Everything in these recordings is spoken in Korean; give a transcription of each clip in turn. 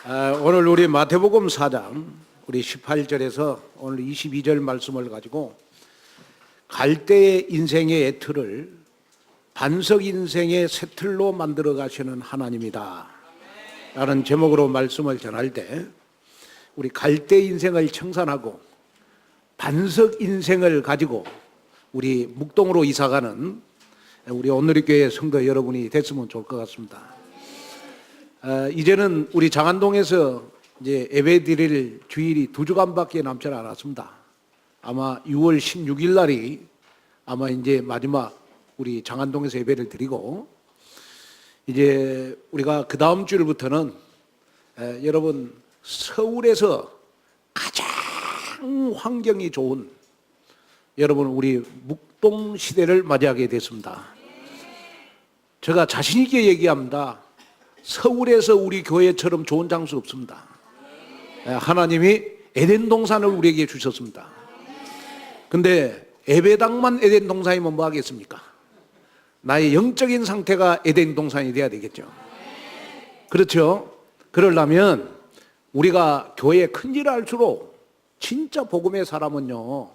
오늘 우리 마태복음 4장 우리 18절에서 오늘 22절 말씀을 가지고 갈대의 인생의 틀을 반석 인생의 새 틀로 만들어 가시는 하나님이다 라는 제목으로 말씀을 전할 때 우리 갈대 인생을 청산하고 반석 인생을 가지고 우리 묵동으로 이사가는 우리 오늘의 교회 성도 여러분이 됐으면 좋을 것 같습니다. 이제는 우리 장안동에서 이제 예배 드릴 주일이 2주간밖에 남지 않았습니다. 아마 6월 16일 날이 아마 이제 마지막 우리 장안동에서 예배를 드리고 이제 우리가 그 다음 주일부터는 여러분 서울에서 가장 환경이 좋은 여러분 우리 묵동 시대를 맞이하게 됐습니다. 제가 자신 있게 얘기합니다. 서울에서 우리 교회처럼 좋은 장소 없습니다. 하나님이 에덴 동산을 우리에게 주셨습니다. 근데 예배당만 에덴 동산이면 뭐 하겠습니까? 나의 영적인 상태가 에덴 동산이 돼야 되겠죠. 그렇죠? 그러려면 우리가 교회에 큰 일을 할수록 진짜 복음의 사람은요,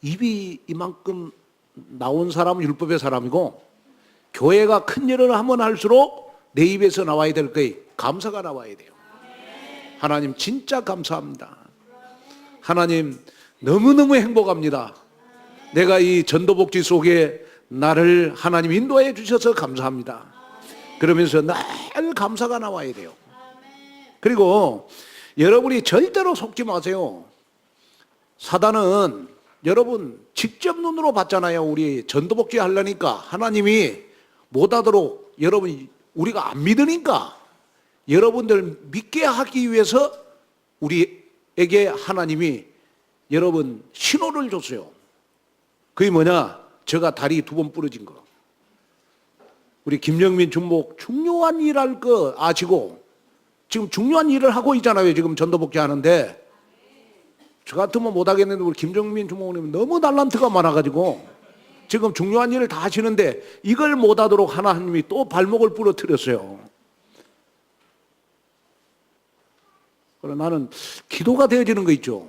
입이 이만큼 나온 사람은 율법의 사람이고 교회가 큰 일을 하면 할수록 내 입에서 나와야 될 거예요. 감사가 나와야 돼요. 하나님 진짜 감사합니다. 하나님 너무너무 행복합니다. 내가 이 전도복지 속에 나를 하나님 인도해 주셔서 감사합니다. 그러면서 늘 감사가 나와야 돼요. 그리고 여러분이 절대로 속지 마세요. 사단은 여러분 직접 눈으로 봤잖아요. 우리 전도복지 하려니까 하나님이 못하도록 여러분이 우리가 안 믿으니까 여러분들 믿게 하기 위해서 우리에게 하나님이 여러분 신호를 줬어요. 그게 뭐냐? 제가 다리 2번 부러진 거. 우리 김영민 중목 중요한 일 할 거 아시고 지금 중요한 일을 하고 있잖아요. 지금 전도복지 하는데 저 같으면 못하겠는데 우리 김정민 주목님은 너무 달란트가 많아가지고 지금 중요한 일을 다 하시는데 이걸 못하도록 하나님이 또 발목을 부러뜨렸어요. 그래서 나는 기도가 되어지는 거 있죠.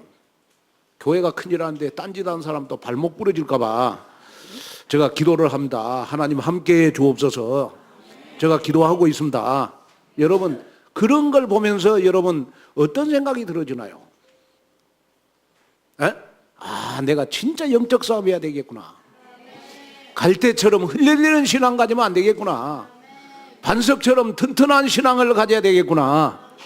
교회가 큰일 하는데 딴짓하는 사람 또 발목 부러질까 봐 제가 기도를 합니다. 하나님 함께해 주옵소서. 제가 기도하고 있습니다. 여러분 그런 걸 보면서 여러분 어떤 생각이 들어지나요? 내가 진짜 영적 싸움해야 되겠구나. 갈대처럼 흘러내리는 신앙 가지면 안 되겠구나. 반석처럼 튼튼한 신앙을 가져야 되겠구나.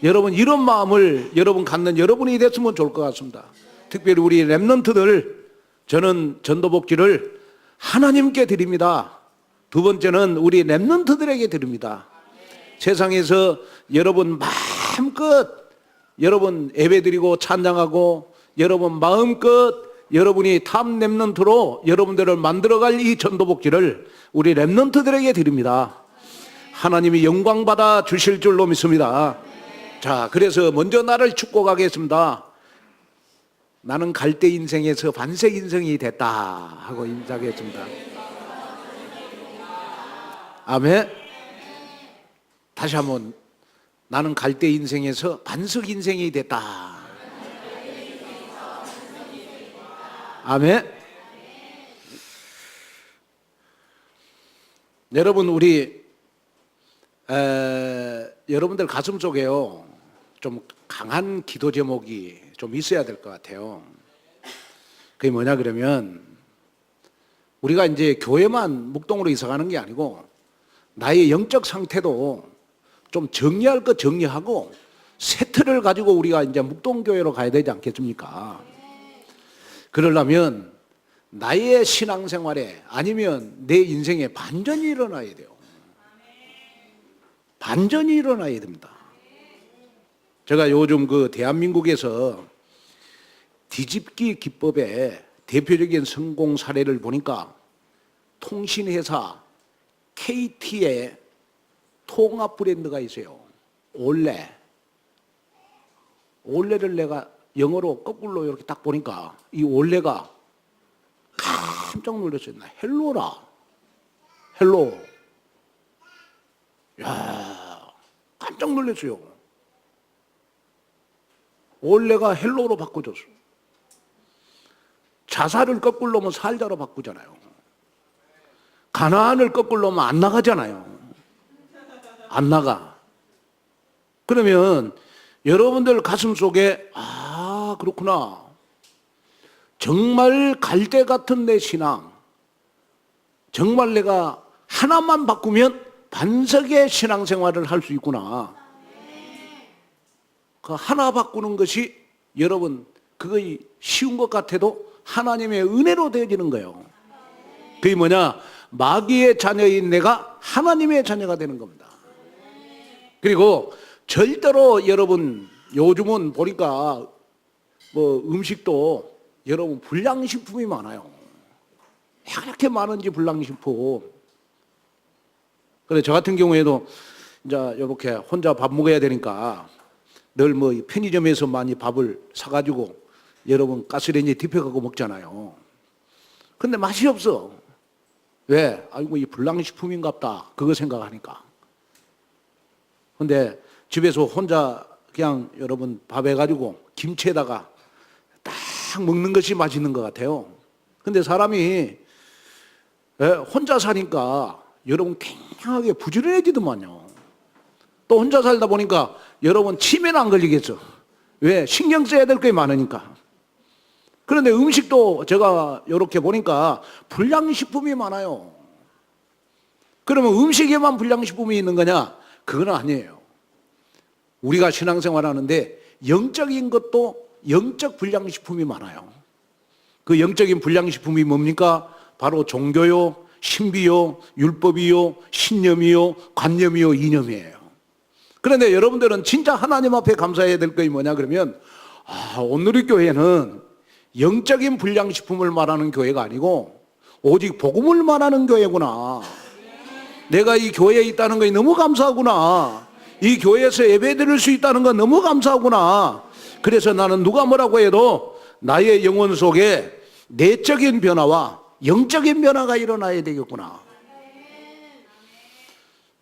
여러분 이런 마음을 여러분 갖는 여러분이 됐으면 좋을 것 같습니다. 특별히 우리 렘넌트들 저는 전도복지를 하나님께 드립니다. 두 번째는 우리 렘넌트들에게 드립니다. 세상에서 여러분 마음껏 여러분 예배드리고 찬양하고 여러분 마음껏 여러분이 탑 렘넌트로 여러분들을 만들어갈 이 전도복지를 우리 렘넌트들에게 드립니다. 하나님이 영광받아 주실 줄로 믿습니다. 자, 그래서 먼저 나를 축복하겠습니다. 나는 갈대 인생에서 반석 인생이 됐다 하고 인사하겠습니다. 아멘. 다시 한번 나는 갈대 인생에서 반석 인생이 됐다. 아멘. 여러분 우리 여러분들 가슴 속에요 좀 강한 기도 제목이 좀 있어야 될 것 같아요. 그게 뭐냐 그러면 우리가 이제 교회만 묵동으로 이사가는 게 아니고 나의 영적 상태도 좀 정리할 것 정리하고 새 틀을 가지고 우리가 이제 묵동교회로 가야 되지 않겠습니까? 그러려면 나의 신앙생활에 아니면 내 인생에 반전이 일어나야 돼요. 반전이 일어나야 됩니다. 제가 요즘 그 대한민국에서 뒤집기 기법의 대표적인 성공 사례를 보니까 통신회사 KT의 통합 브랜드가 있어요. 올레를 내가 영어로 거꾸로 이렇게 딱 보니까 이 올레가 깜짝 놀랐어요. 헬로라. 헬로. 야, 깜짝 놀랐어요. 원래가 헬로로 바꿔줬어. 자살을 거꾸로 놓으면 살자로 바꾸잖아요. 가나안을 거꾸로 놓으면 안 나가잖아요. 안 나가. 그러면 여러분들 가슴 속에 아 그렇구나. 정말 갈대 같은 내 신앙, 정말 내가 하나만 바꾸면 반석의 신앙생활을 할 수 있구나. 그 하나 바꾸는 것이 여러분 그거 쉬운 것 같아도 하나님의 은혜로 되어지는 거예요. 그게 뭐냐? 마귀의 자녀인 내가 하나님의 자녀가 되는 겁니다. 그리고 절대로 여러분 요즘은 보니까 뭐 음식도 여러분 불량식품이 많아요. 왜 그렇게 많은지 불량식품. 그래 저 같은 경우에도 이제 이렇게 혼자 밥 먹어야 되니까 늘 뭐 편의점에서 많이 밥을 사가지고 여러분 가스레인지에 데펴갖고 먹잖아요. 근데 맛이 없어. 왜? 아이고 이 불량식품인갑다. 그거 생각하니까. 근데 집에서 혼자 그냥 여러분 밥 해가지고 김치에다가 딱 먹는 것이 맛있는 것 같아요. 근데 사람이 혼자 사니까 여러분 굉장하게 부지런해지더만요. 또 혼자 살다 보니까 여러분 치매는 안 걸리겠어. 왜? 신경 써야 될 게 많으니까. 그런데 음식도 제가 이렇게 보니까 불량식품이 많아요. 그러면 음식에만 불량식품이 있는 거냐? 그건 아니에요. 우리가 신앙생활 하는데 영적인 것도 영적 불량식품이 많아요. 그 영적인 불량식품이 뭡니까? 바로 종교요, 신비요, 율법이요, 신념이요, 관념이요, 이념이에요. 그런데 여러분들은 진짜 하나님 앞에 감사해야 될 것이 뭐냐 그러면 오늘의 교회는 영적인 불량식품을 말하는 교회가 아니고 오직 복음을 말하는 교회구나. 내가 이 교회에 있다는 것이 너무 감사하구나. 이 교회에서 예배 드릴 수 있다는 건 너무 감사하구나. 그래서 나는 누가 뭐라고 해도 나의 영혼 속에 내적인 변화와 영적인 변화가 일어나야 되겠구나.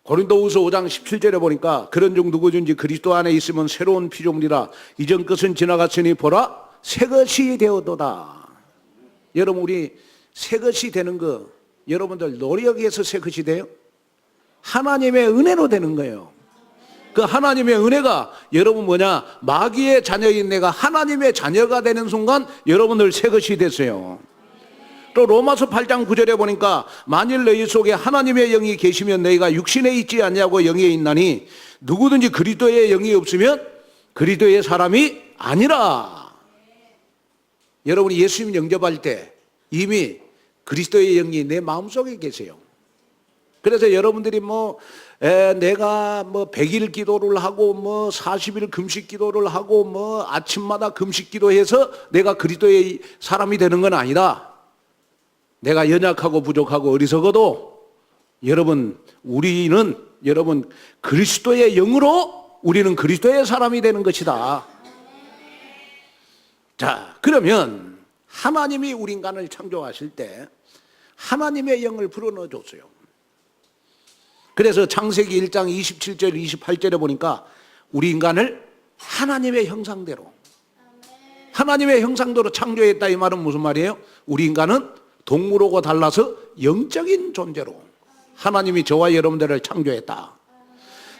고린도후서 5장 17절에 보니까 그런 중 누구든지 그리스도 안에 있으면 새로운 피조물이라 이전 것은 지나갔으니 보라 새 것이 되어도다. 여러분 우리 새 것이 되는 거 여러분들 노력해서 새 것이 돼요? 하나님의 은혜로 되는 거예요. 그 하나님의 은혜가 여러분 뭐냐? 마귀의 자녀인 내가 하나님의 자녀가 되는 순간 여러분들 새 것이 됐어요. 또 로마서 8장 9절에 보니까 만일 너희 속에 하나님의 영이 계시면 너희가 육신에 있지 않냐고 영에 있나니 누구든지 그리스도의 영이 없으면 그리스도의 사람이 아니라. 여러분이 예수님 영접할 때 이미 그리스도의 영이 내 마음속에 계세요. 그래서 여러분들이 내가 100일 기도를 하고 40일 금식 기도를 하고 아침마다 금식 기도해서 내가 그리스도의 사람이 되는 건 아니다. 내가 연약하고 부족하고 어리석어도 우리는 그리스도의 영으로 우리는 그리스도의 사람이 되는 것이다. 자, 그러면 하나님이 우리 인간을 창조하실 때 하나님의 영을 불어넣어 줬어요. 그래서 창세기 1장 27절 28절에 보니까 우리 인간을 하나님의 형상대로 창조했다. 이 말은 무슨 말이에요? 우리 인간은 동물하고 달라서 영적인 존재로 하나님이 저와 여러분들을 창조했다.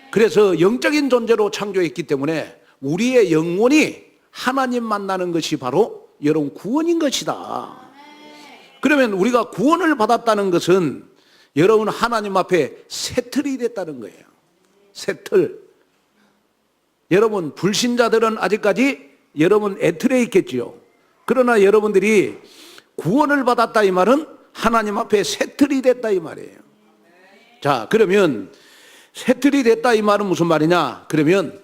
그래서 영적인 존재로 창조했기 때문에 우리의 영혼이 하나님 만나는 것이 바로 여러분 구원인 것이다. 그러면 우리가 구원을 받았다는 것은 여러분 하나님 앞에 새 틀이 됐다는 거예요. 새 틀. 여러분 불신자들은 아직까지 여러분 애틀에 있겠지요. 그러나 여러분들이 구원을 받았다 이 말은 하나님 앞에 새 틀이 됐다 이 말이에요. 자, 그러면 새 틀이 됐다 이 말은 무슨 말이냐? 그러면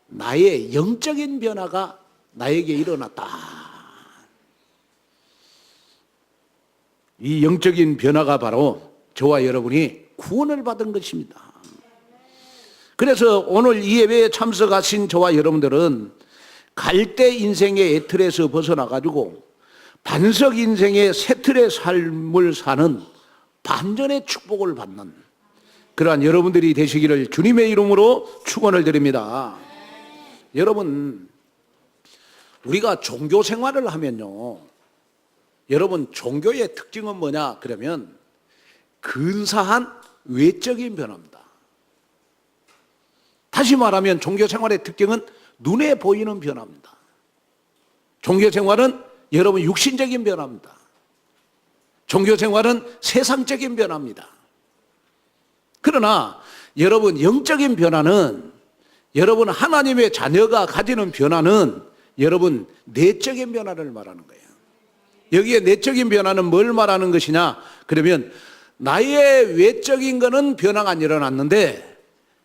나의 영적인 변화가 나에게 일어났다. 이 영적인 변화가 바로 저와 여러분이 구원을 받은 것입니다. 그래서 오늘 이 예배에 참석하신 저와 여러분들은 갈대 인생의 애틀에서 벗어나가지고 반석 인생의 새 틀의 삶을 사는 반전의 축복을 받는 그러한 여러분들이 되시기를 주님의 이름으로 축원을 드립니다. 여러분 우리가 종교 생활을 하면요, 여러분 종교의 특징은 뭐냐 그러면 근사한 외적인 변화입니다. 다시 말하면 종교 생활의 특징은 눈에 보이는 변화입니다. 종교 생활은 여러분 육신적인 변화입니다. 종교 생활은 세상적인 변화입니다. 그러나 여러분 영적인 변화는, 여러분 하나님의 자녀가 가지는 변화는 여러분 내적인 변화를 말하는 거예요. 여기에 내적인 변화는 뭘 말하는 것이냐 그러면 나의 외적인 거는 변화가 안 일어났는데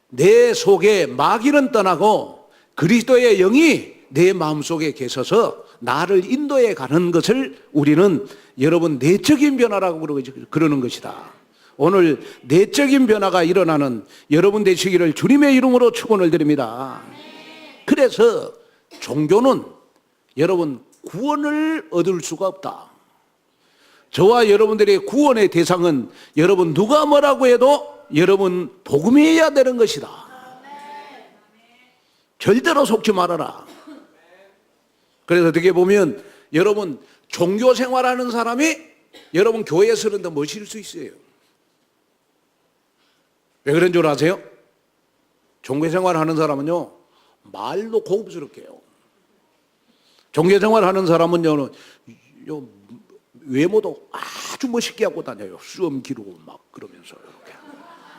내 속에 마귀는 떠나고 그리스도의 영이 내 마음속에 계셔서 나를 인도해 가는 것을 우리는 여러분 내적인 변화라고 그러는 것이다. 오늘 내적인 변화가 일어나는 여러분 되시기를 주님의 이름으로 축원을 드립니다. 그래서 종교는 여러분 구원을 얻을 수가 없다. 저와 여러분들의 구원의 대상은 여러분 누가 뭐라고 해도 여러분 복음이어야 되는 것이다. 절대로 속지 말아라. 그래서 어떻게 보면 여러분 종교 생활하는 사람이 여러분 교회에서는 더 멋질 수 있어요. 왜 그런 줄 아세요? 종교 생활하는 사람은요 말도 고급스럽게 해요. 종교 생활하는 사람은요 외모도 아주 멋있게 하고 다녀요. 수염 기르고 막 그러면서 이렇게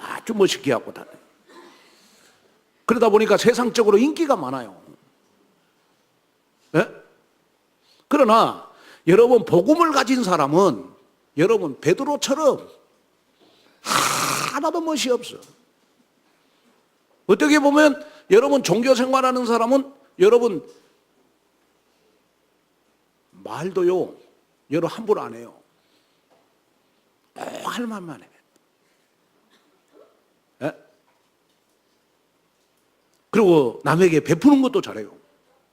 아주 멋있게 하고 다녀요. 그러다 보니까 세상적으로 인기가 많아요. 네? 그러나 여러분 복음을 가진 사람은 여러분 베드로처럼 하나도 멋이 없어. 어떻게 보면 여러분 종교 생활하는 사람은 여러분 말도요 여러분 함부로 안 해요. 꼭 할 말만 해. 네? 그리고 남에게 베푸는 것도 잘해요.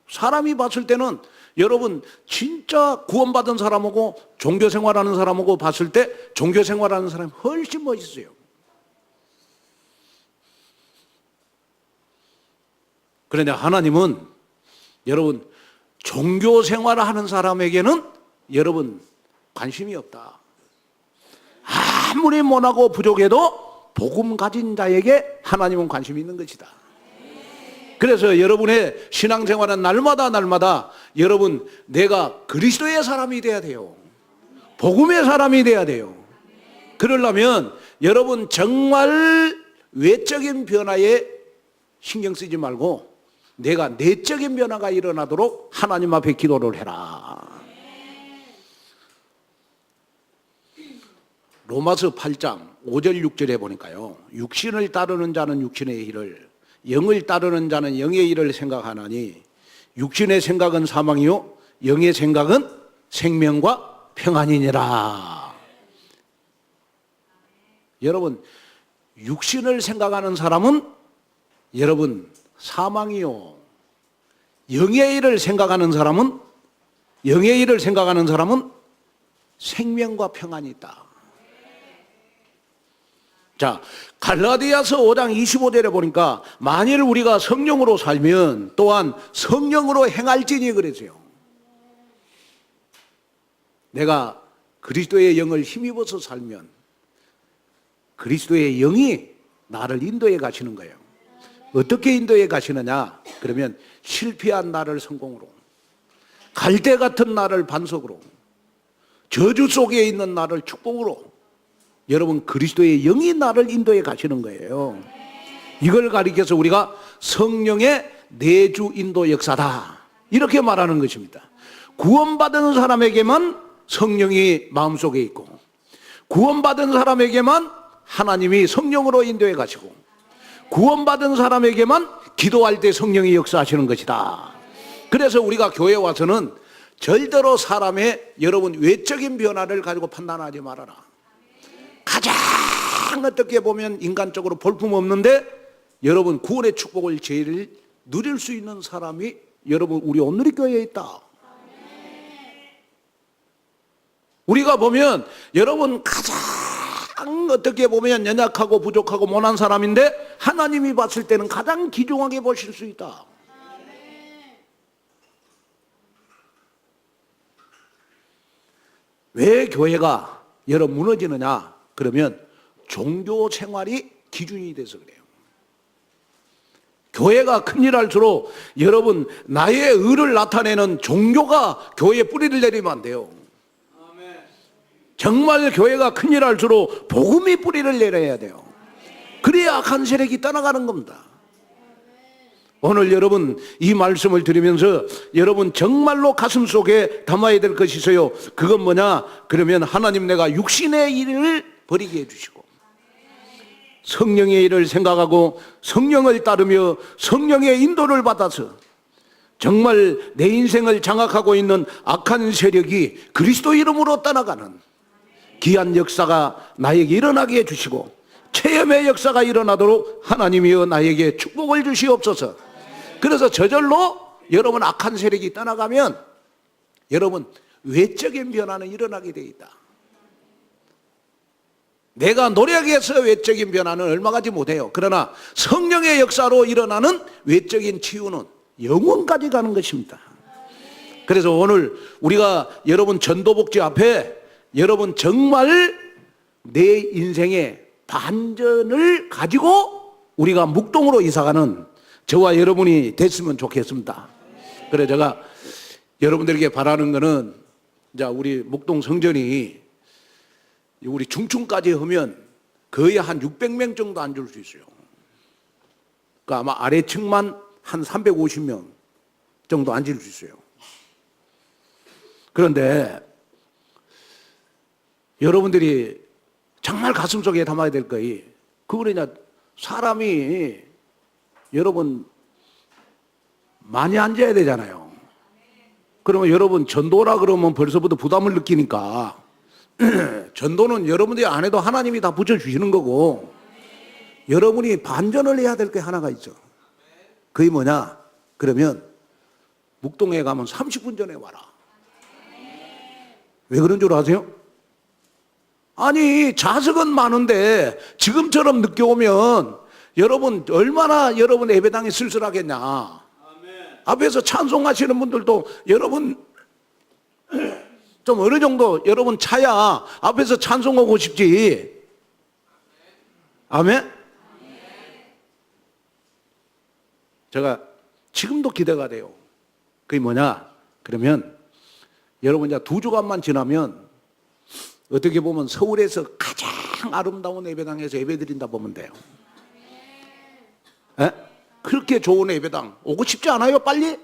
사람이 봤을 때는 여러분 진짜 구원받은 사람하고 종교 생활하는 사람하고 봤을 때 종교 생활하는 사람이 훨씬 멋있어요. 그런데 하나님은 여러분 종교 생활하는 사람에게는 여러분 관심이 없다. 아무리 못하고 부족해도 복음 가진 자에게 하나님은 관심이 있는 것이다. 그래서 여러분의 신앙생활은 날마다 여러분 내가 그리스도의 사람이 돼야 돼요. 복음의 사람이 돼야 돼요. 그러려면 여러분 정말 외적인 변화에 신경 쓰지 말고 내가 내적인 변화가 일어나도록 하나님 앞에 기도를 해라. 로마서 8장 5절 6절에 보니까요, 육신을 따르는 자는 육신의 일을, 영을 따르는 자는 영의 일을 생각하나니 육신의 생각은 사망이요 영의 생각은 생명과 평안이니라. 여러분 육신을 생각하는 사람은 여러분 사망이요, 영의 일을 생각하는 사람은 생명과 평안이 있다. 자, 갈라디아서 5장 25절에 보니까 만일 우리가 성령으로 살면 또한 성령으로 행할지니 그랬어요. 내가 그리스도의 영을 힘입어서 살면 그리스도의 영이 나를 인도해 가시는 거예요. 어떻게 인도해 가시느냐? 그러면 실패한 나를 성공으로, 갈대 같은 나를 반석으로, 저주 속에 있는 나를 축복으로, 여러분 그리스도의 영이 나를 인도해 가시는 거예요. 이걸 가리켜서 우리가 성령의 내주 인도 역사다 이렇게 말하는 것입니다. 구원받은 사람에게만 성령이 마음속에 있고, 구원받은 사람에게만 하나님이 성령으로 인도해 가시고, 구원받은 사람에게만 기도할 때 성령이 역사하시는 것이다. 그래서 우리가 교회에 와서는 절대로 사람의 여러분 외적인 변화를 가지고 판단하지 말아라. 가장 어떻게 보면 인간적으로 볼품없는데 여러분 구원의 축복을 제일 누릴 수 있는 사람이 여러분 우리 온누리교회에 있다. 우리가 보면 여러분 가장 어떻게 보면 연약하고 부족하고 못한 사람인데 하나님이 봤을 때는 가장 귀중하게 보실 수 있다. 왜 교회가 여러분 무너지느냐? 그러면 종교 생활이 기준이 돼서 그래요. 교회가 큰일 할수록 여러분 나의 의를 나타내는 종교가 교회에 뿌리를 내리면 안 돼요. 정말 교회가 큰일 할수록 복음이 뿌리를 내려야 돼요. 그래야 악한 세력이 떠나가는 겁니다. 오늘 여러분 이 말씀을 들으면서 여러분 정말로 가슴 속에 담아야 될 것이 있어요. 그건 뭐냐? 그러면 하나님 내가 육신의 일을 버리게 해주시고 성령의 일을 생각하고 성령을 따르며 성령의 인도를 받아서 정말 내 인생을 장악하고 있는 악한 세력이 그리스도 이름으로 떠나가는 귀한 역사가 나에게 일어나게 해주시고 체험의 역사가 일어나도록 하나님이여 나에게 축복을 주시옵소서. 그래서 저절로 여러분 악한 세력이 떠나가면 여러분 외적인 변화는 일어나게 되어 있다. 내가 노력해서 외적인 변화는 얼마 가지 못해요. 그러나 성령의 역사로 일어나는 외적인 치유는 영원까지 가는 것입니다. 그래서 오늘 우리가 여러분 전도복지 앞에 여러분 정말 내 인생의 반전을 가지고 우리가 묵동으로 이사가는 저와 여러분이 됐으면 좋겠습니다. 그래 제가 여러분들에게 바라는 거는 자 우리 묵동 성전이 우리 중층까지 하면 거의 한 600명 정도 앉을 수 있어요. 그러니까 아마 아래층만 한 350명 정도 앉을 수 있어요. 그런데 여러분들이 정말 가슴속에 담아야 될 거이 그거냐 사람이 여러분 많이 앉아야 되잖아요. 그러면 여러분 전도라 그러면 벌써부터 부담을 느끼니까 전도는 여러분들이 안 해도 하나님이 다 붙여주시는 거고 여러분이 반전을 해야 될 게 하나가 있죠. 그게 뭐냐? 그러면 묵동에 가면 30분 전에 와라. 왜 그런 줄 아세요? 아니 좌석은 많은데 지금처럼 늦게 오면 여러분 얼마나 여러분 예배당이 쓸쓸하겠냐. 앞에서 찬송하시는 분들도 여러분 좀 어느 정도 여러분 차야 앞에서 찬송하고 싶지. 아멘? 제가 지금도 기대가 돼요. 그게 뭐냐? 그러면 여러분 이제 2주간만 지나면 어떻게 보면 서울에서 가장 아름다운 예배당에서 예배드린다 보면 돼요. 에? 그렇게 좋은 예배당 오고 싶지 않아요? 빨리?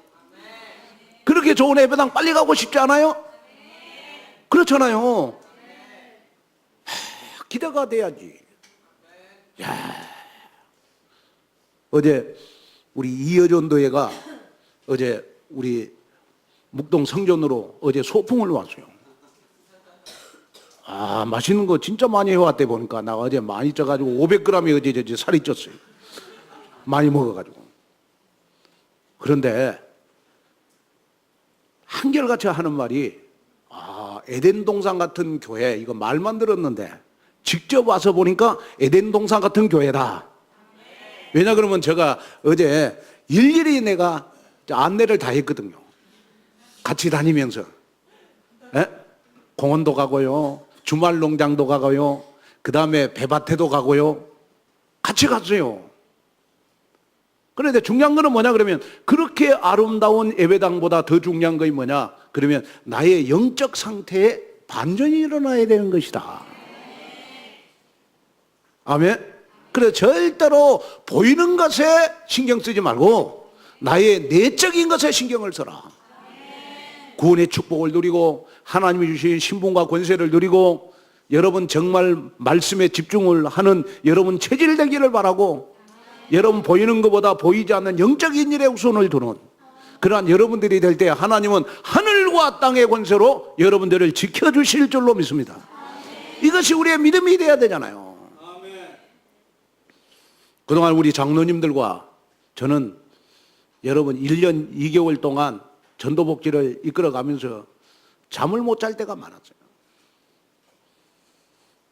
그렇게 좋은 예배당 빨리 가고 싶지 않아요? 그렇잖아요. 기대가 돼야지. 야. 어제 우리 이여전도회가 어제 우리 묵동 성전으로 어제 소풍을 왔어요. 아, 맛있는 거 진짜 많이 해왔대 보니까 나 어제 많이 쪄가지고 500g이 어제 살이 쪘어요. 많이 먹어가지고. 그런데 한결같이 하는 말이 아, 에덴 동산 같은 교회 이거 말만 들었는데 직접 와서 보니까 에덴 동산 같은 교회다. 왜냐 그러면 제가 어제 일일이 내가 안내를 다 했거든요. 같이 다니면서 에? 공원도 가고요. 주말 농장도 가고요. 그 다음에 배밭에도 가고요. 같이 갔어요. 그런데 중요한 거는 뭐냐 그러면 그렇게 아름다운 예배당보다 더 중요한 것이 뭐냐 그러면 나의 영적 상태에 반전이 일어나야 되는 것이다. 아멘. 그래서 절대로 보이는 것에 신경 쓰지 말고 나의 내적인 것에 신경을 써라. 구원의 축복을 누리고 하나님이 주신 신분과 권세를 누리고 여러분 정말 말씀에 집중을 하는 여러분 체질 되기를 바라고 여러분 보이는 것보다 보이지 않는 영적인 일에 우선을 두는 그러한 여러분들이 될 때 하나님은 하늘과 땅의 권세로 여러분들을 지켜주실 줄로 믿습니다. 이것이 우리의 믿음이 돼야 되잖아요. 그동안 우리 장로님들과 저는 여러분 1년 2개월 동안 전도복지를 이끌어가면서 잠을 못 잘 때가 많았어요.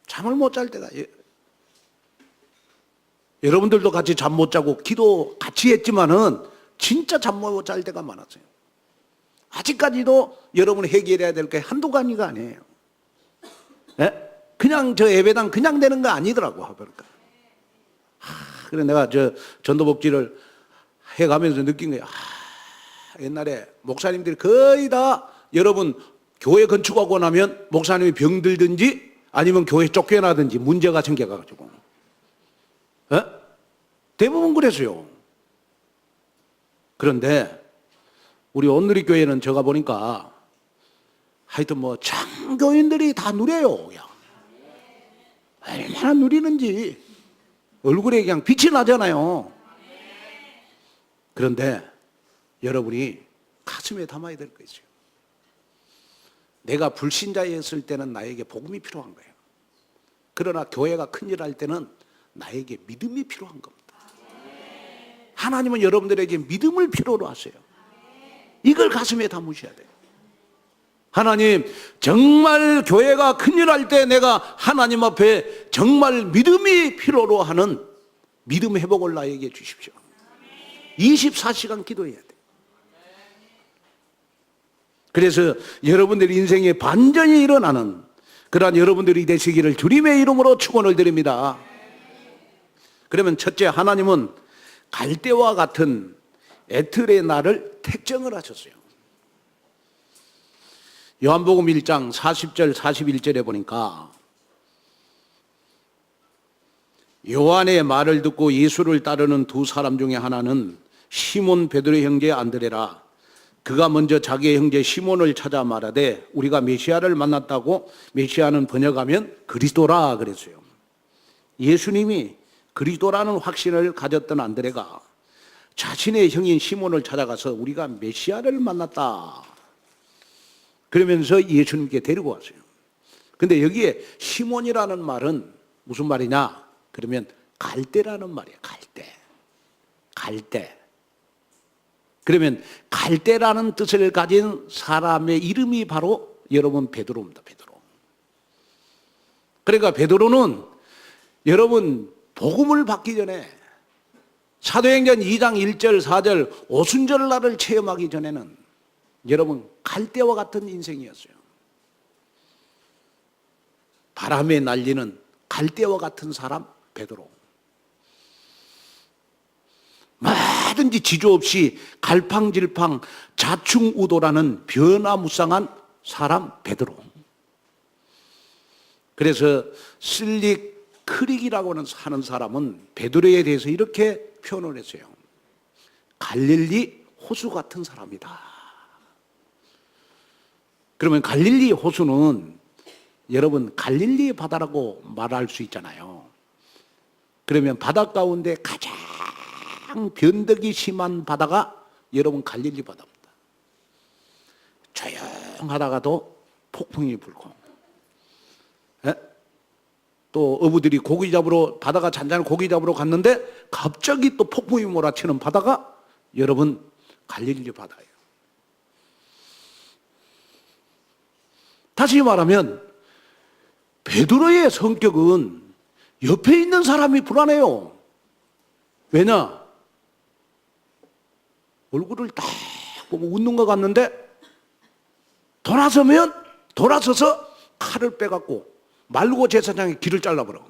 잠을 못 잘 때가 여러분들도 같이 잠 못 자고 기도 같이 했지만은 진짜 잠 못 잘 때가 많았어요. 아직까지도 여러분이 해결해야 될 게 한두 가지가 아니에요. 예? 그냥 저 예배당 그냥 되는 거 아니더라고. 그러니까. 그래 내가 저 전도복지를 해가면서 느낀 거예요. 옛날에 목사님들이 거의 다 여러분 교회 건축하고 나면 목사님이 병들든지 아니면 교회 쫓겨나든지 문제가 생겨가지고 대부분 그랬어요. 그런데 우리 온누리교회는 제가 보니까 하여튼 뭐 장교인들이 다 누려요. 그냥. 얼마나 누리는지 얼굴에 그냥 빛이 나잖아요. 그런데 여러분이 가슴에 담아야 될 거 있어요. 내가 불신자였을 때는 나에게 복음이 필요한 거예요. 그러나 교회가 큰일 할 때는 나에게 믿음이 필요한 겁니다. 하나님은 여러분들에게 믿음을 필요로 하세요. 이걸 가슴에 담으셔야 돼요. 하나님, 정말 교회가 큰일 할 때 내가 하나님 앞에 정말 믿음이 필요로 하는 믿음 회복을 나에게 주십시오. 24시간 기도해야 돼요. 그래서 여러분들 인생에 반전이 일어나는 그러한 여러분들이 되시기를 주님의 이름으로 축원을 드립니다. 그러면 첫째, 하나님은 갈대와 같은 애틀의 날을 택정을 하셨어요. 요한복음 1장 40절 41절에 보니까 요한의 말을 듣고 예수를 따르는 두 사람 중에 하나는 시몬 베드로의 형제 안드레라. 그가 먼저 자기의 형제 시몬을 찾아 말하되 우리가 메시아를 만났다고. 메시아는 번역하면 그리스도라 그랬어요. 예수님이 그리스도라는 확신을 가졌던 안드레가 자신의 형인 시몬을 찾아가서 우리가 메시아를 만났다 그러면서 예수님께 데리고 왔어요. 근데 여기에 시몬이라는 말은 무슨 말이냐? 그러면 갈대라는 말이에요. 갈대. 그러면 갈대라는 뜻을 가진 사람의 이름이 바로 여러분 베드로입니다. 베드로. 그러니까 베드로는 여러분 복음을 받기 전에 사도행전 2장 1절 4절 오순절날을 체험하기 전에는 여러분 갈대와 같은 인생이었어요. 바람에 날리는 갈대와 같은 사람 베드로. 뭐든지 지조 없이 갈팡질팡 자충우도라는 변화무쌍한 사람 베드로. 그래서 슬릭 크릭이라고 하는 사람은 베드로에 대해서 이렇게 표현을 했어요. 갈릴리 호수 같은 사람이다. 그러면 갈릴리 호수는 여러분 갈릴리 바다라고 말할 수 있잖아요. 그러면 바다 가운데 가장 변덕이 심한 바다가 여러분 갈릴리 바다입니다. 조용하다가도 폭풍이 불고 또 어부들이 고기 잡으러 바다가 잔잔한 고기 잡으러 갔는데 갑자기 또 폭풍이 몰아치는 바다가 여러분 갈릴리 바다예요. 다시 말하면 베드로의 성격은 옆에 있는 사람이 불안해요. 왜냐? 얼굴을 딱 보고 웃는 것 같는데 돌아서서 칼을 빼갖고 말고 제사장의 귀를 잘라버려.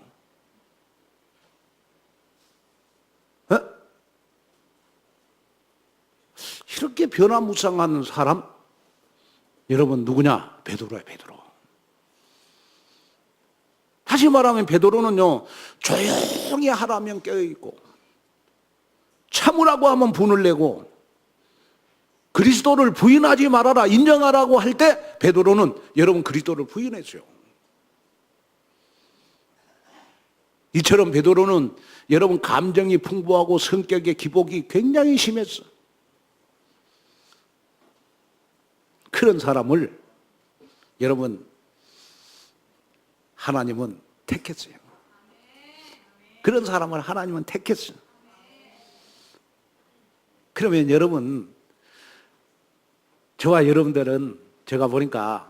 이렇게 변화무쌍한 사람 여러분 누구냐? 베드로야 베드로. 다시 말하면 베드로는요 조용히 하라면 깨어있고 참으라고 하면 분을 내고 그리스도를 부인하지 말아라 인정하라고 할 때 베드로는 여러분 그리스도를 부인했어요. 이처럼 베드로는 여러분 감정이 풍부하고 성격의 기복이 굉장히 심했어. 그런 사람을 여러분 하나님은 택했어요. 그런 사람을 하나님은 택했어요. 그러면 여러분 저와 여러분들은 제가 보니까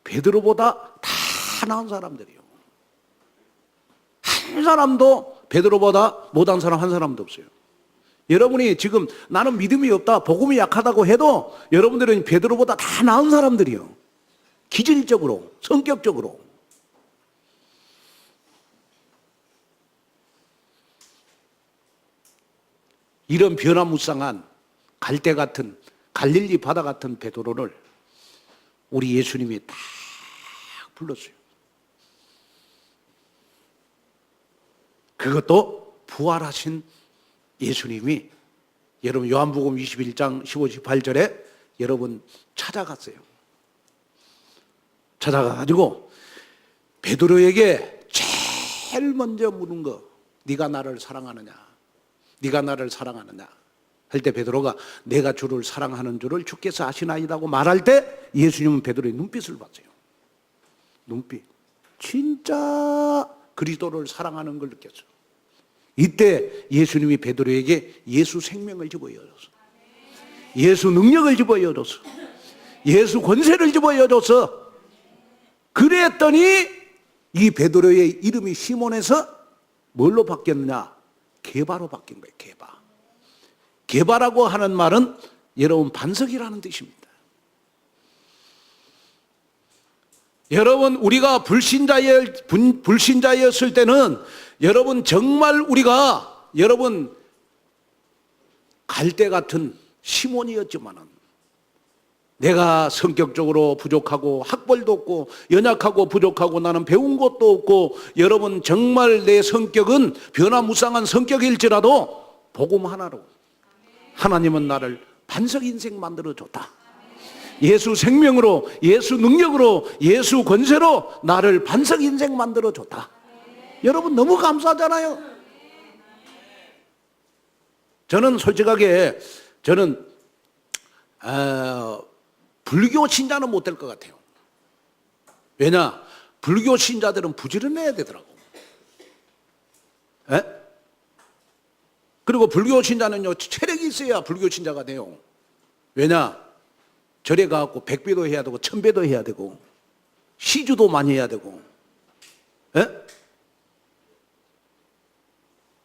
베드로보다 다 나은 사람들이에요. 한 사람도 베드로보다 못한 사람 한 사람도 없어요. 여러분이 지금 나는 믿음이 없다, 복음이 약하다고 해도 여러분들은 베드로보다 다 나은 사람들이에요. 기질적으로, 성격적으로. 이런 변화무쌍한 갈대 같은 갈릴리 바다 같은 베드로를 우리 예수님이 딱 불렀어요. 그것도 부활하신 예수님이 여러분 요한복음 21장 15, 18절에 여러분 찾아갔어요. 찾아가가지고 베드로에게 제일 먼저 물은 거, 네가 나를 사랑하느냐? 네가 나를 사랑하느냐? 할 때 베드로가 내가 주를 사랑하는 줄을 주께서 아시나이다고 말할 때 예수님은 베드로의 눈빛을 봤어요. 눈빛. 진짜 그리스도를 사랑하는 걸 느꼈어요. 이때 예수님이 베드로에게 예수 생명을 집어여줬어. 예수 능력을 집어여줬어. 예수 권세를 집어여줬어. 그랬더니 이 베드로의 이름이 시몬에서 뭘로 바뀌었느냐? 게바로 바뀐 거예요. 게바. 게바라고 하는 말은 여러분 반석이라는 뜻입니다. 여러분 우리가 불신자였을 때는 여러분 정말 우리가 여러분 갈대 같은 시몬이었지만은 내가 성격적으로 부족하고 학벌도 없고 연약하고 부족하고 나는 배운 것도 없고 여러분 정말 내 성격은 변화무쌍한 성격일지라도 복음 하나로 하나님은 나를 반석 인생 만들어줬다. 예수 생명으로 예수 능력으로 예수 권세로 나를 반석 인생 만들어줬다. 여러분 너무 감사하잖아요. 저는 솔직하게 저는 불교 신자는 못 될 것 같아요. 왜냐? 불교 신자들은 부지런해야 되더라고. 에? 그리고 불교 신자는요 체력이 있어야 불교 신자가 돼요. 왜냐? 절에 가갖고 100배도 해야 되고 1000배도 해야 되고 시주도 많이 해야 되고. 에?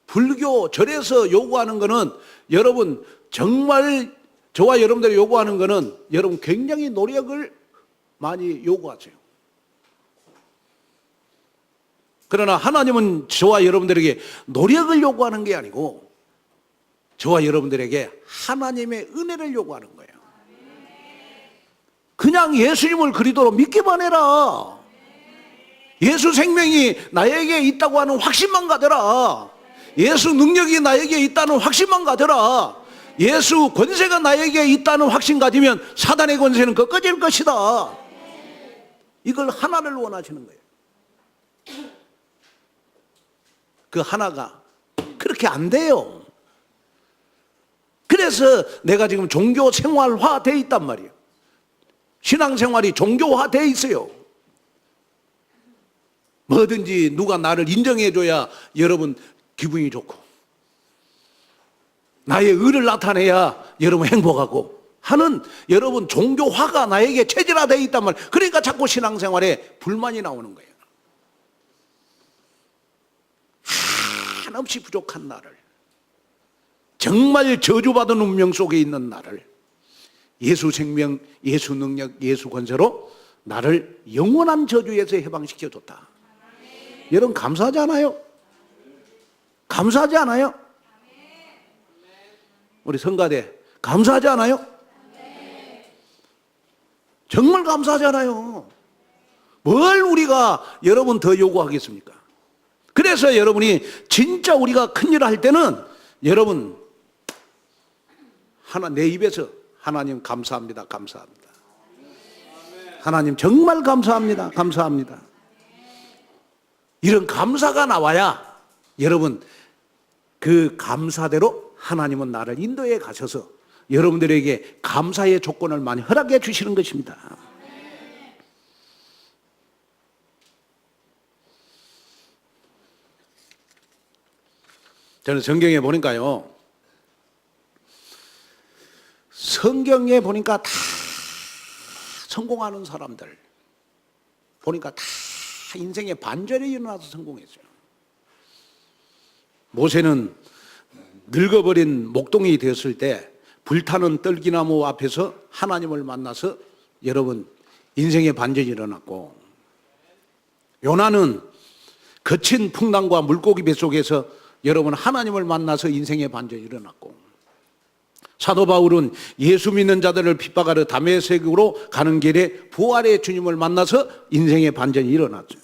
불교 절에서 요구하는 거는 여러분 정말 저와 여러분들이 요구하는 거는 여러분 굉장히 노력을 많이 요구하세요. 그러나 하나님은 저와 여러분들에게 노력을 요구하는 게 아니고 저와 여러분들에게 하나님의 은혜를 요구하는 거예요. 그냥 예수님을 그리스도로 믿기만 해라. 예수 생명이 나에게 있다고 하는 확신만 가져라. 예수 능력이 나에게 있다는 확신만 가져라. 예수 권세가 나에게 있다는 확신 가지면 사단의 권세는 꺾어질 것이다. 이걸 하나를 원하시는 거예요. 그 하나가 그렇게 안 돼요. 그래서 내가 지금 종교 생활화되어 있단 말이에요. 신앙생활이 종교화되어 있어요. 뭐든지 누가 나를 인정해줘야 여러분 기분이 좋고 나의 의를 나타내야 여러분 행복하고 하는 여러분 종교화가 나에게 체질화되어 있단 말이에요. 그러니까 자꾸 신앙생활에 불만이 나오는 거예요. 한없이 부족한 나를 정말 저주받은 운명 속에 있는 나를 예수 생명, 예수 능력, 예수 권세로 나를 영원한 저주에서 해방시켜줬다. 여러분 감사하지 않아요? 감사하지 않아요? 우리 성가대 감사하지 않아요? 정말 감사하지 않아요? 뭘 우리가 여러분 더 요구하겠습니까? 그래서 여러분이 진짜 우리가 큰일을 할 때는 여러분 내 입에서 하나님 감사합니다. 감사합니다. 하나님 정말 감사합니다. 감사합니다. 이런 감사가 나와야 여러분 그 감사대로 하나님은 나를 인도에 가셔서 여러분들에게 감사의 조건을 많이 허락해 주시는 것입니다. 저는 성경에 보니까요. 성경에 보니까 다 성공하는 사람들 보니까 다 인생의 반절이 일어나서 성공했어요. 모세는 늙어버린 목동이 되었을 때 불타는 떨기나무 앞에서 하나님을 만나서 여러분 인생의 반전이 일어났고, 요나는 거친 풍랑과 물고기 뱃속에서 여러분 하나님을 만나서 인생의 반전이 일어났고, 사도 바울은 예수 믿는 자들을 핍박하러 다메섹으로 가는 길에 부활의 주님을 만나서 인생의 반전이 일어났죠.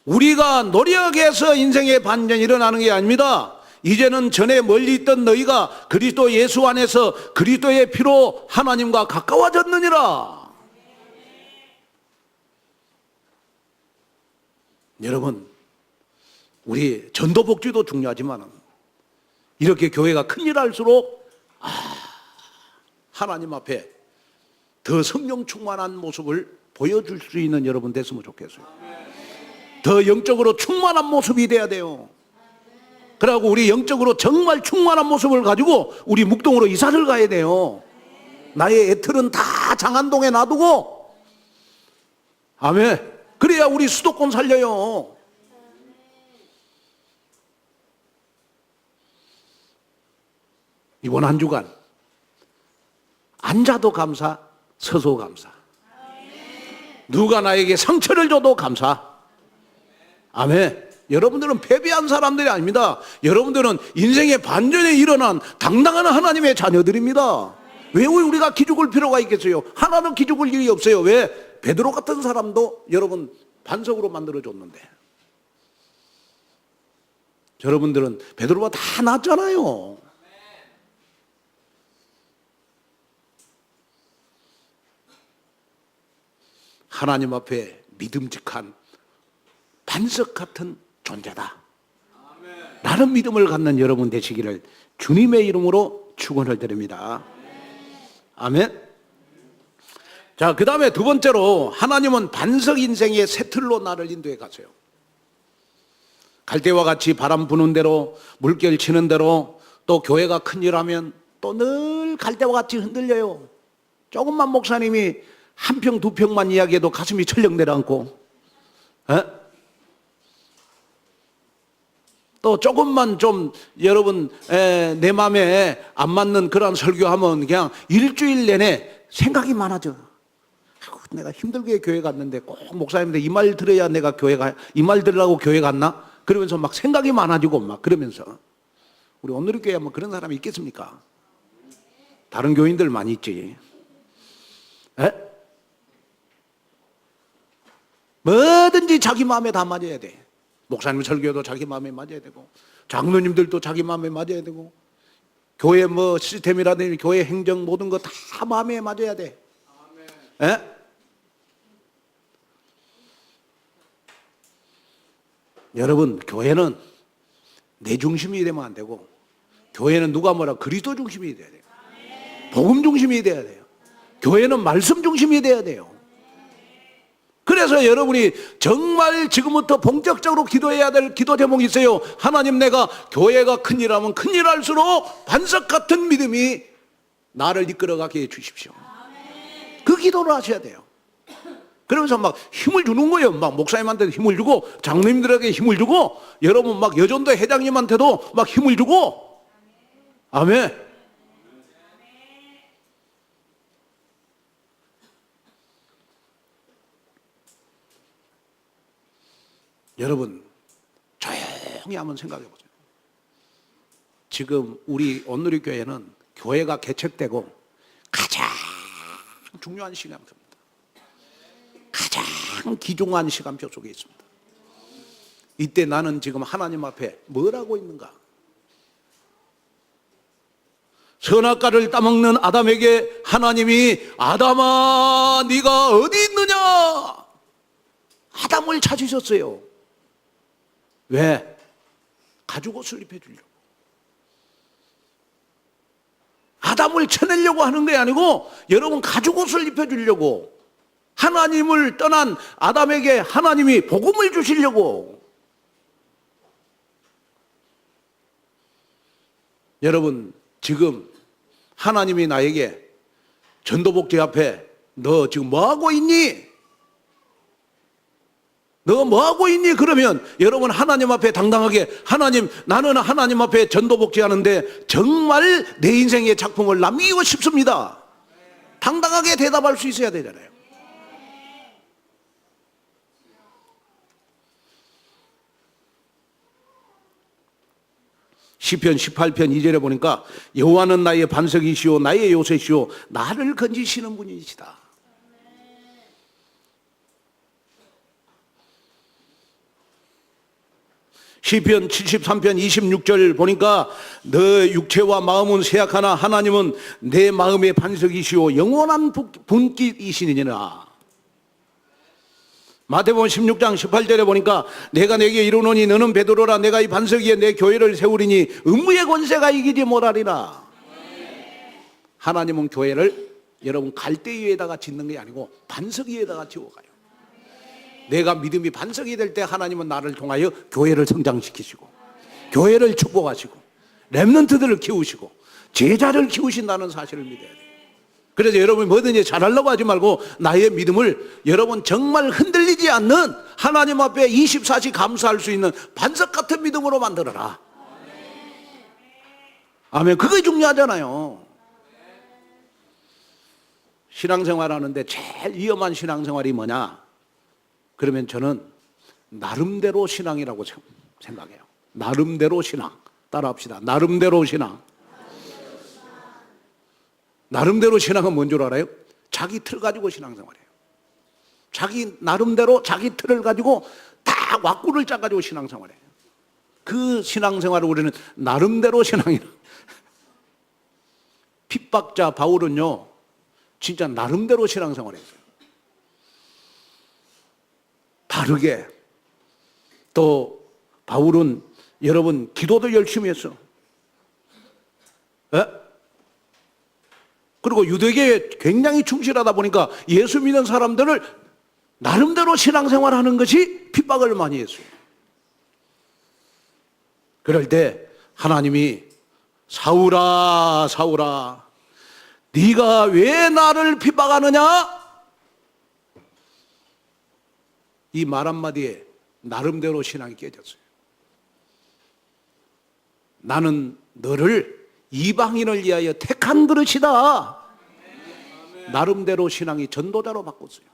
우리가 노력해서 인생의 반전이 일어나는 게 아닙니다. 이제는 전에 멀리 있던 너희가 그리스도 예수 안에서 그리스도의 피로 하나님과 가까워졌느니라. 여러분, 우리 전도복지도 중요하지만 이렇게 교회가 큰일 할수록 하나님 앞에 더 성령 충만한 모습을 보여줄 수 있는 여러분 됐으면 좋겠어요. 더 영적으로 충만한 모습이 돼야 돼요. 그러고 우리 영적으로 정말 충만한 모습을 가지고 우리 묵동으로 이사를 가야 돼요. 나의 애틀은 다 장안동에 놔두고, 아멘. 그래야 우리 수도권 살려요. 이번 한 주간 앉아도 감사, 서서 감사. 누가 나에게 상처를 줘도 감사. 아멘. 여러분들은 패배한 사람들이 아닙니다. 여러분들은 인생의 반전에 일어난 당당한 하나님의 자녀들입니다. 왜 우리가 기죽을 필요가 있겠어요? 하나는 기죽을 일이 없어요. 왜? 베드로 같은 사람도 여러분 반석으로 만들어줬는데, 여러분들은 베드로가 다 낫잖아요. 하나님 앞에 믿음직한 반석 같은 존재다 라는 믿음을 갖는 여러분 되시기를 주님의 이름으로 축원을 드립니다. 아멘. 자, 그 다음에 두 번째로 하나님은 반석 인생의 새 틀로 나를 인도해 가세요. 갈대와 같이 바람 부는 대로, 물결 치는 대로, 또 교회가 큰일 하면 또 늘 갈대와 같이 흔들려요. 조금만 목사님이 한 평, 두 평만 이야기해도 가슴이 철렁 내려앉고, 또 조금만 좀 여러분 내 마음에 안 맞는 그런 설교하면 그냥 일주일 내내 생각이 많아져. 내가 힘들게 교회 갔는데 꼭 목사님들 이 말 들어야 내가 이 말 들으라고 교회 갔나? 그러면서 막 생각이 많아지고 막 그러면서. 우리 오늘의 교회에 뭐 그런 사람이 있겠습니까? 다른 교인들 많이 있지. 뭐든지 자기 마음에 다 맞아야 돼. 목사님 설교도 자기 마음에 맞아야 되고, 장로님들도 자기 마음에 맞아야 되고, 교회 뭐 시스템이라든지 교회 행정 모든 거 다 마음에 맞아야 돼. 여러분, 교회는 내 중심이 되면 안 되고, 교회는 누가 뭐라 그리스도 중심이 돼야 돼요. 복음 중심이 돼야 돼요. 교회는 말씀 중심이 돼야 돼요. 그래서 여러분이 정말 지금부터 본격적으로 기도해야 될 기도 제목이 있어요. 하나님, 내가 교회가 큰일하면 큰일 할수록 반석 같은 믿음이 나를 이끌어가게 해주십시오. 그 기도를 하셔야 돼요. 그러면서 막 힘을 주는 거예요. 막 목사님한테도 힘을 주고, 장로님들에게 힘을 주고, 여러분 막 여전도 회장님한테도 막 힘을 주고. 아멘. 여러분, 조용히 한번 생각해 보세요. 지금 우리 오늘의 교회는 교회가 개척되고 가장 중요한 시간표입니다. 가장 귀중한 시간표 속에 있습니다. 이때 나는 지금 하나님 앞에 뭘 하고 있는가? 선악과를 따먹는 아담에게 하나님이 아담아, 네가 어디 있느냐? 아담을 찾으셨어요. 왜? 가죽옷을 입혀주려고. 아담을 쳐내려고 하는 게 아니고 여러분 가죽옷을 입혀주려고, 하나님을 떠난 아담에게 하나님이 복음을 주시려고. 여러분, 지금 하나님이 나에게 전도복지 앞에 너 지금 뭐하고 있니? 너 뭐하고 있니? 그러면 여러분 하나님 앞에 당당하게, 하나님, 나는 하나님 앞에 전도복지 하는데 정말 내 인생의 작품을 남기고 싶습니다. 당당하게 대답할 수 있어야 되잖아요. 시편 18편 2절에 보니까 여호와는 나의 반석이시오 나의 요새시오 나를 건지시는 분이시다. 시편 73편 26절 보니까 너 육체와 마음은 쇠약하나 하나님은 내 마음의 반석이시오 영원한 분깃이시니라. 마태복음 16장 18절에 보니까 내가 내게 이르노니 너는 베드로라 내가 이 반석 위에 내 교회를 세우리니 음부의 권세가 이기지 못하리라. 하나님은 교회를 여러분 갈대 위에다가 짓는 게 아니고 반석 위에다가 지어가요. 내가 믿음이 반석이 될 때 하나님은 나를 통하여 교회를 성장시키시고 교회를 축복하시고 렘넌트들을 키우시고 제자를 키우신다는 사실을 믿어야 돼요. 그래서 여러분이 뭐든지 잘하려고 하지 말고 나의 믿음을 여러분 정말 흔들리지 않는 하나님 앞에 24시 감사할 수 있는 반석 같은 믿음으로 만들어라. 아멘. 그게 중요하잖아요. 신앙생활 하는데 제일 위험한 신앙생활이 뭐냐? 그러면 저는 나름대로 신앙이라고 생각해요. 나름대로 신앙. 따라합시다. 나름대로 신앙. 나름대로 신앙은 뭔 줄 알아요? 자기 틀 가지고 신앙생활해요. 자기 나름대로 자기 틀을 가지고 다 왁구를 짜가지고 신앙생활해요. 그 신앙생활을 우리는 나름대로 신앙이라. 핍박자 바울은요 진짜 나름대로 신앙생활했어요. 다르게. 또 바울은 여러분 기도도 열심히 했어. 에? 그리고 유대교에 굉장히 충실하다 보니까 예수 믿는 사람들을 나름대로 신앙생활하는 것이 핍박을 많이 했어요. 그럴 때 하나님이 사울아 사울아 네가 왜 나를 핍박하느냐? 이 말 한마디에 나름대로 신앙이 깨졌어요. 나는 너를 이방인을 위하여 택한 그릇이다. 나름대로 신앙이 전도자로 바꿨어요.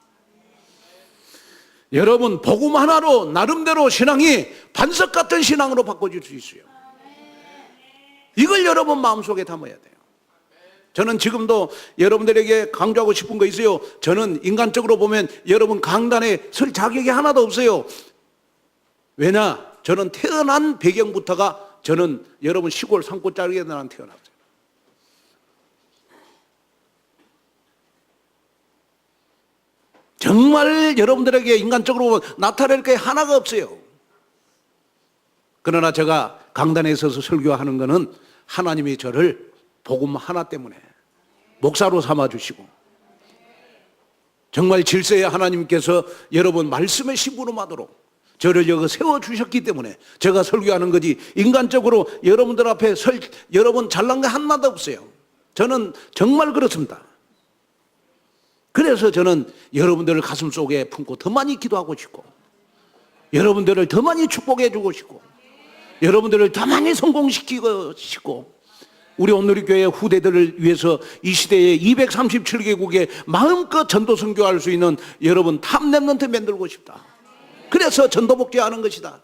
여러분 복음 하나로 나름대로 신앙이 반석 같은 신앙으로 바꿔줄 수 있어요. 이걸 여러분 마음속에 담아야 돼요. 저는 지금도 여러분들에게 강조하고 싶은 거 있어요. 저는 인간적으로 보면 여러분 강단에 설 자격이 하나도 없어요. 왜냐? 저는 태어난 배경부터가 저는 여러분 시골 산골짜기에 태어났어요. 정말 여러분들에게 인간적으로 나타낼 게 하나가 없어요. 그러나 제가 강단에 서서 설교하는 거는 하나님이 저를 복음 하나 때문에 목사로 삼아주시고 정말 질서의 하나님께서 여러분 말씀의 심부름하도록 저를 여기 세워주셨기 때문에 제가 설교하는 거지 인간적으로 여러분들 앞에 여러분 잘난 게 하나도 없어요. 저는 정말 그렇습니다. 그래서 저는 여러분들을 가슴 속에 품고 더 많이 기도하고 싶고 여러분들을 더 많이 축복해 주고 싶고 여러분들을 더 많이 성공시키고 싶고 우리 온누리교회 후대들을 위해서 이 시대에 237개국에 마음껏 전도 선교할 수 있는 여러분 탑 렘넌트 만들고 싶다. 그래서 전도 복제하는 것이다.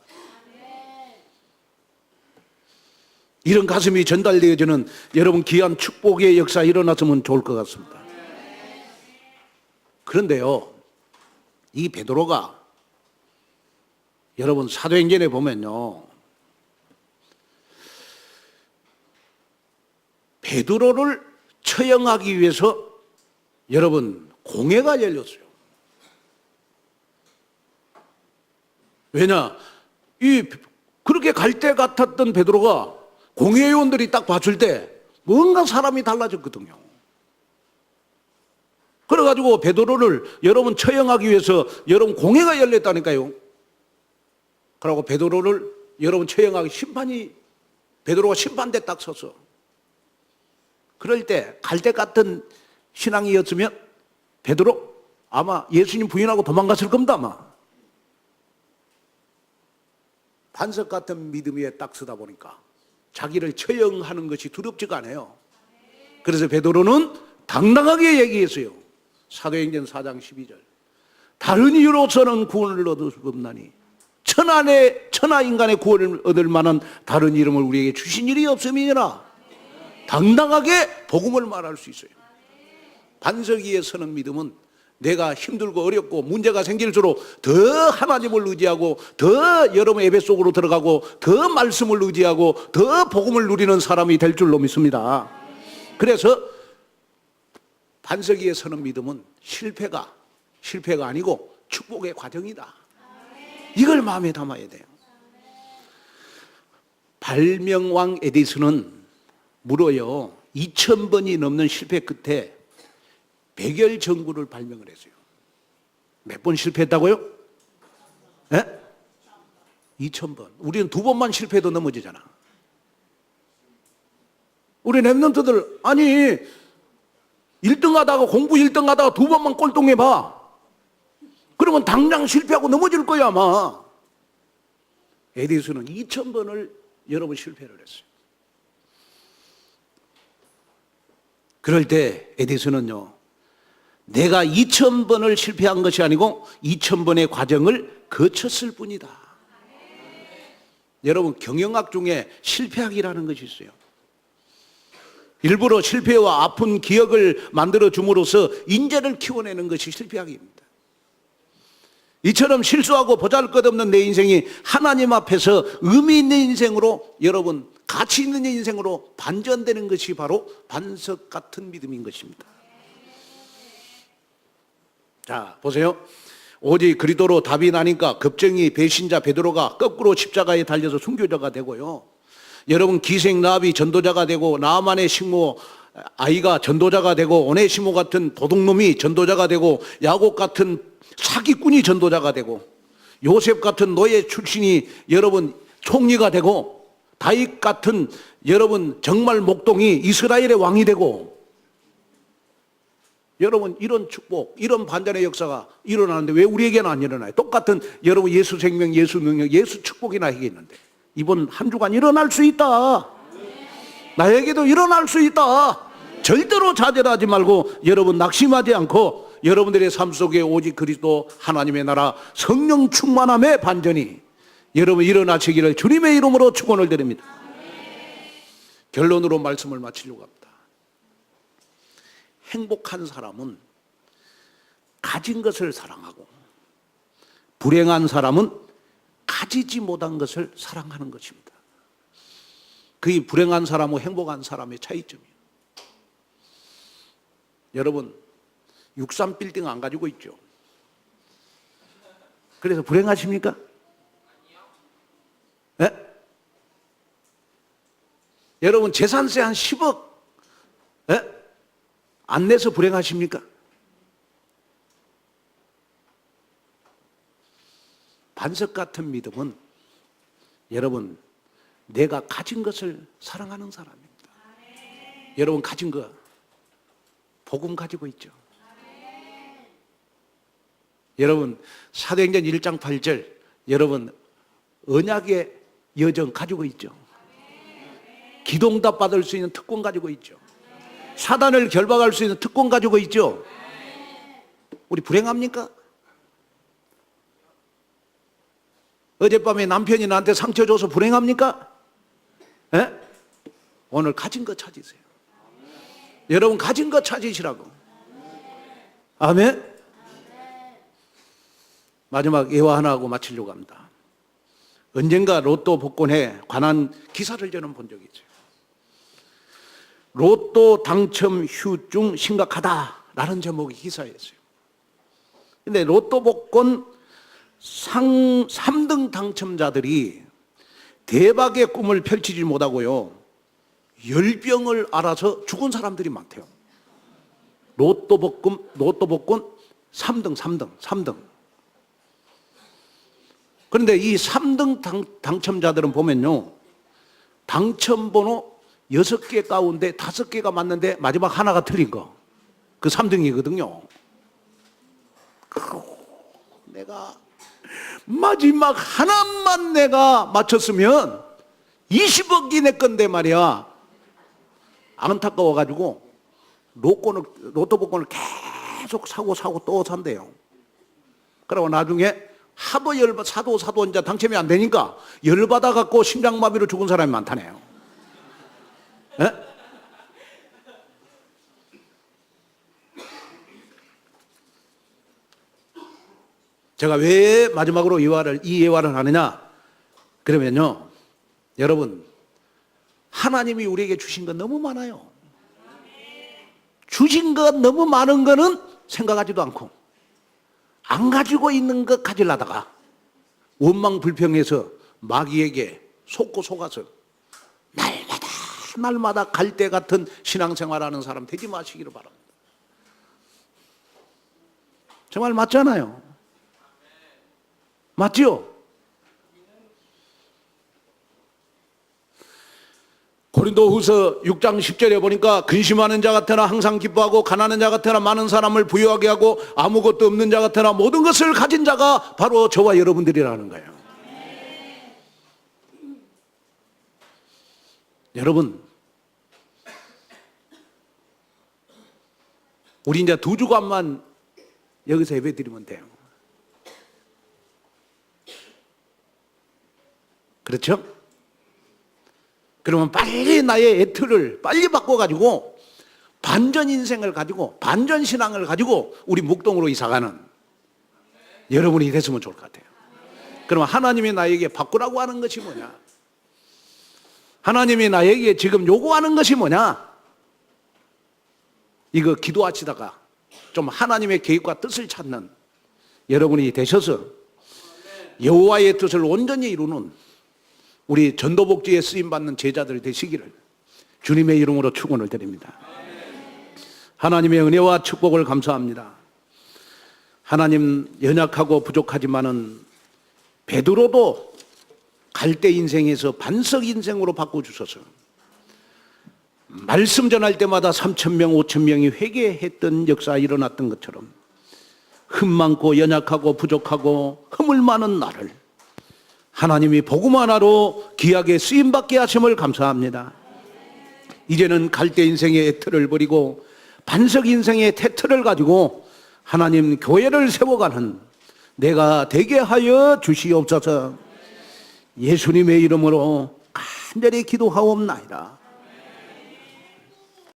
이런 가슴이 전달되어지는 여러분 귀한 축복의 역사 일어났으면 좋을 것 같습니다. 그런데요, 이 베드로가 여러분 사도행전에 보면요, 베드로를 처형하기 위해서 여러분 공회가 열렸어요. 왜냐? 그렇게 갈대 같았던 베드로가 공회의원들이 딱 봤을 때 뭔가 사람이 달라졌거든요. 그래가지고 베드로를 여러분 처형하기 위해서 여러분 공회가 열렸다니까요. 그러고 베드로를 여러분 처형하기 베드로가 심판대 딱 섰어. 그럴 때 갈대 같은 신앙이었으면 베드로 아마 예수님 부인하고 도망갔을 겁니다 아마. 반석 같은 믿음 위에 딱 서다 보니까 자기를 처형하는 것이 두렵지가 않아요. 그래서 베드로는 당당하게 얘기했어요. 사도행전 4장 12절. 다른 이유로서는 구원을 얻을 수 없나니 천하 인간의 구원을 얻을 만한 다른 이름을 우리에게 주신 일이 없음이니라. 당당하게 복음을 말할 수 있어요. 반석 위에 서는 믿음은 내가 힘들고 어렵고 문제가 생길수록 더 하나님을 의지하고 더 여러분 예배 속으로 들어가고 더 말씀을 의지하고 더 복음을 누리는 사람이 될 줄로 믿습니다. 그래서 반석 위에 서는 믿음은 실패가 아니고 축복의 과정이다. 이걸 마음에 담아야 돼요. 발명왕 에디슨은 무려요 2000번이 넘는 실패 끝에 백열 전구를 발명을 했어요. 몇 번 실패했다고요? 예? 2000번. 우리는 2번만 실패해도 넘어지잖아. 우리 랩런트들 아니 1등 하다가 공부 1등 하다가 2번만 꼴등해봐. 그러면 당장 실패하고 넘어질 거야 아마. 에디슨은 2000번을 여러 번 실패를 했어요. 그럴 때 에디슨은요 내가 2000번을 실패한 것이 아니고 2000번의 과정을 거쳤을 뿐이다. 여러분 경영학 중에 실패학이라는 것이 있어요. 일부러 실패와 아픈 기억을 만들어 줌으로써 인재를 키워내는 것이 실패학입니다. 이처럼 실수하고 보잘것없는 내 인생이 하나님 앞에서 의미 있는 인생으로 여러분 가치 있는 인생으로 반전되는 것이 바로 반석 같은 믿음인 것입니다. 자 보세요. 오직 그리스도로 답이 나니까 겁쟁이 배신자 베드로가 거꾸로 십자가에 달려서 순교자가 되고요. 여러분 기생 라합이 전도자가 되고 나아만의 식모 아이가 전도자가 되고 오네시모 같은 도둑놈이 전도자가 되고 야곱 같은 사기꾼이 전도자가 되고 요셉 같은 노예 출신이 여러분 총리가 되고 다윗 같은 여러분 정말 목동이 이스라엘의 왕이 되고 여러분 이런 축복, 이런 반전의 역사가 일어나는데 왜 우리에게는 안 일어나요? 똑같은 여러분 예수 생명, 예수 능력, 예수 축복이나 하겠는데 이번 한 주간 일어날 수 있다. 나에게도 일어날 수 있다. 절대로 좌절하지 말고 여러분 낙심하지 않고 여러분들의 삶 속에 오직 그리스도 하나님의 나라 성령 충만함의 반전이 여러분 일어나시기를 주님의 이름으로 축원을 드립니다. 결론으로 말씀을 마치려고 합니다. 행복한 사람은 가진 것을 사랑하고 불행한 사람은 가지지 못한 것을 사랑하는 것입니다. 그게 불행한 사람과 행복한 사람의 차이점이에요. 여러분 63빌딩 안 가지고 있죠? 그래서 불행하십니까? 네? 여러분 재산세 한 10억 네? 안 내서 불행하십니까? 반석 같은 믿음은 여러분 내가 가진 것을 사랑하는 사람입니다. 여러분 가진 거 복음 가지고 있죠. 여러분 사도행전 1장 8절 여러분 언약의 여정 가지고 있죠. 기도응답 받을 수 있는 특권 가지고 있죠. 사단을 결박할 수 있는 특권 가지고 있죠. 우리 불행합니까? 어젯밤에 남편이 나한테 상처 줘서 불행합니까? 에? 오늘 가진 거 찾으세요. 여러분 가진 거 찾으시라고. 아멘. 마지막 예화 하나 하고 마치려고 합니다. 언젠가 로또 복권에 관한 기사를 저는 본 적이 있어요. 로또 당첨 후유증 심각하다라는 제목의 기사였어요. 근데 로또 복권 3등 당첨자들이 대박의 꿈을 펼치지 못하고요. 열병을 앓아서 죽은 사람들이 많대요. 로또 복권 3등. 그런데 이 3등 당첨자들은 보면요. 당첨번호 6개 가운데 5개가 맞는데 마지막 하나가 틀린 거. 그 3등이거든요. 내가 마지막 하나만 내가 맞췄으면 20억이 내 건데 말이야. 안타까워가지고 로또 복권을 계속 사고 또 산대요. 그러고 나중에 하도 사도 이제 당첨이 안 되니까 열받아 갖고 심장마비로 죽은 사람이 많다네요. 에? 제가 왜 마지막으로 이 예화를 하느냐? 그러면요, 여러분, 하나님이 우리에게 주신 건 너무 많아요. 주신 것 너무 많은 거는 생각하지도 않고, 안 가지고 있는 것 가지려다가 원망불평해서 마귀에게 속아서 날마다 갈대 같은 신앙생활하는 사람 되지 마시기를 바랍니다. 정말 맞잖아요. 맞지요? 고린도후서 6장 10절에 보니까 근심하는 자 같으나 항상 기뻐하고 가난한 자 같으나 많은 사람을 부유하게 하고 아무것도 없는 자 같으나 모든 것을 가진 자가 바로 저와 여러분들이라는 거예요. 여러분, 우리 이제 2주간만 여기서 예배 드리면 돼요. 그렇죠? 그러면 빨리 나의 애틀을 빨리 바꿔가지고 반전 인생을 가지고 반전 신앙을 가지고 우리 목동으로 이사가는 여러분이 됐으면 좋을 것 같아요. 그러면 하나님이 나에게 바꾸라고 하는 것이 뭐냐? 하나님이 나에게 지금 요구하는 것이 뭐냐? 이거 기도하시다가 좀 하나님의 계획과 뜻을 찾는 여러분이 되셔서 여호와의 뜻을 온전히 이루는 우리 전도복지에 쓰임받는 제자들 되시기를 주님의 이름으로 축원을 드립니다. 하나님의 은혜와 축복을 감사합니다. 하나님, 연약하고 부족하지만은 베드로도 갈대 인생에서 반석 인생으로 바꿔주셔서 말씀 전할 때마다 3,000명, 5,000명이 회개했던 역사가 일어났던 것처럼 흠 많고 연약하고 부족하고 허물 많은 나를 하나님이 복음 하나로 귀하게 쓰임받게 하심을 감사합니다. 이제는 갈대 인생의 애틀을 버리고 반석 인생의 태틀을 가지고 하나님 교회를 세워가는 내가 되게 하여 주시옵소서. 예수님의 이름으로 간절히 기도하옵나이다.